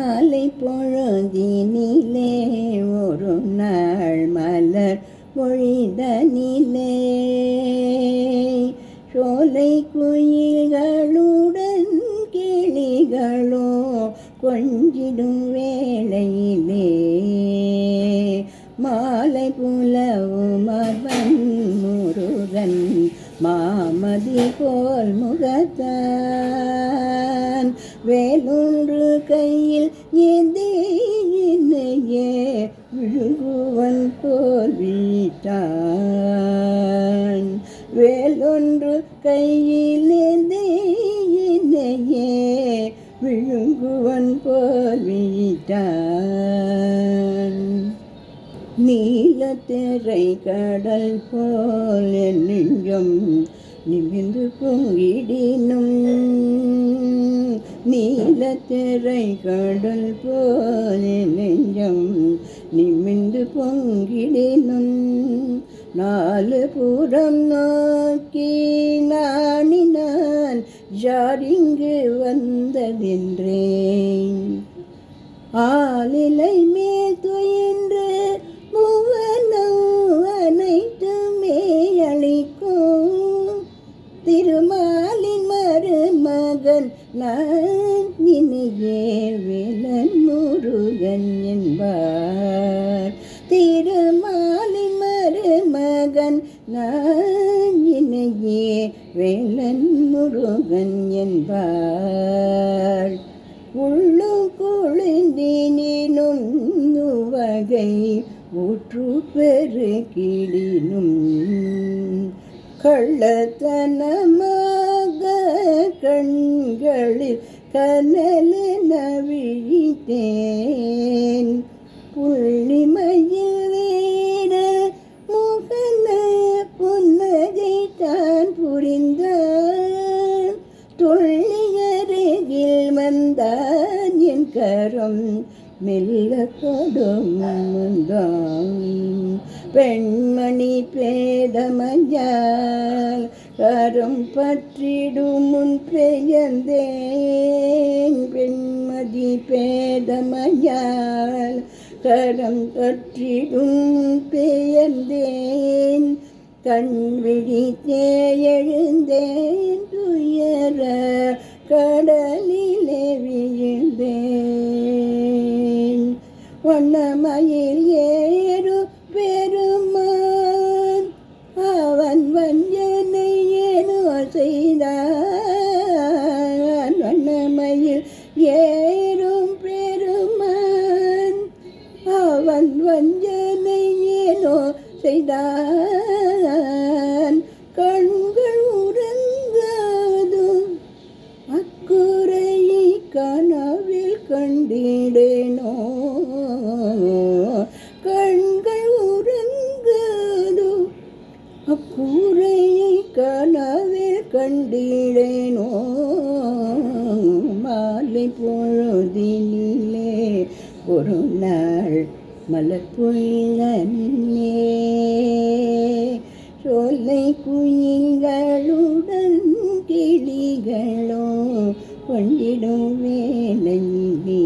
மாலை பொழுதினிலே ஒரு நாள் மலர் பொழிதனிலே சோலை குயில்களுடன் கிளிகளோ கொஞ்சிடும் வேளையிலே மாலை புலவும் அவன் முருகன் மாமதி போல் முகத்தான் வேலொன்று கையில் எதையே விழுகுவன் போல் வீட்டான் வேலொன்று கையில் எதையே விழுங்குவன் போல் வீட்டான் நீலத்திரை கடல் போல் நெஞ்சம் நிமிர்ந்து பொங்கிடினும் நீலத்திரை கடல் போல் நெஞ்சம் நிமிர்ந்து பொங்கிடினும் நாலு புறம் நோக்கி நாணினான் யாரிங்கு வந்ததென்றேன் ஆளிலை மேல் துயின்று மூவனும் அனைத்துமே அளிக்கும் திருமாலின் மருமகன் நான் இனியே வேலன் முருகன் என்பார் திருமாலின் மருமகன் நான் இனியே வேலன் முருகன் என்பார் உள்ளும் குளிர்ந்தினும் வகை ஊற்று பெருகிடினும் கள்ளத்தனமாக கண்களில் கனலென விழித்தேன் புள்ளிமையில் வீர முகன புன்னகை தான் புரிந்தான் துள்ளியருகில் வந்தான் என் கரம் மெல்ல கொடுந்தான் பெண்மணி பேதமையால் கரம் பற்றிடும் முன் பெயர்ந்தேன் பெண்மதி பேதமையால் கரம் பற்றிடும் பெயர்ந்தேன் கண் விழித்தே எழுந்தேன் துயர கடலிலே விழுந்தேன் வண்ணமயில் ஏறு பெருமான் அவன் வஞ்சனை ஏனோ செய்தான் வண்ணமயில் ஏறும் பெருமான் அவன் வஞ்சனை ஏனோ செய்தான் கண்கள் உறங்காது அக்குறையை கனவில் கண்டிடேனோ கண்கள் உறங்காது அக்குறையை கனவில் கண்டிடேனோ மாலை பொழுதினிலே ஒரு நாள் மலர் பொழிலே சோலை குயில்களுடன் கிளிகளோ கொண்டிடும் வேளையிலே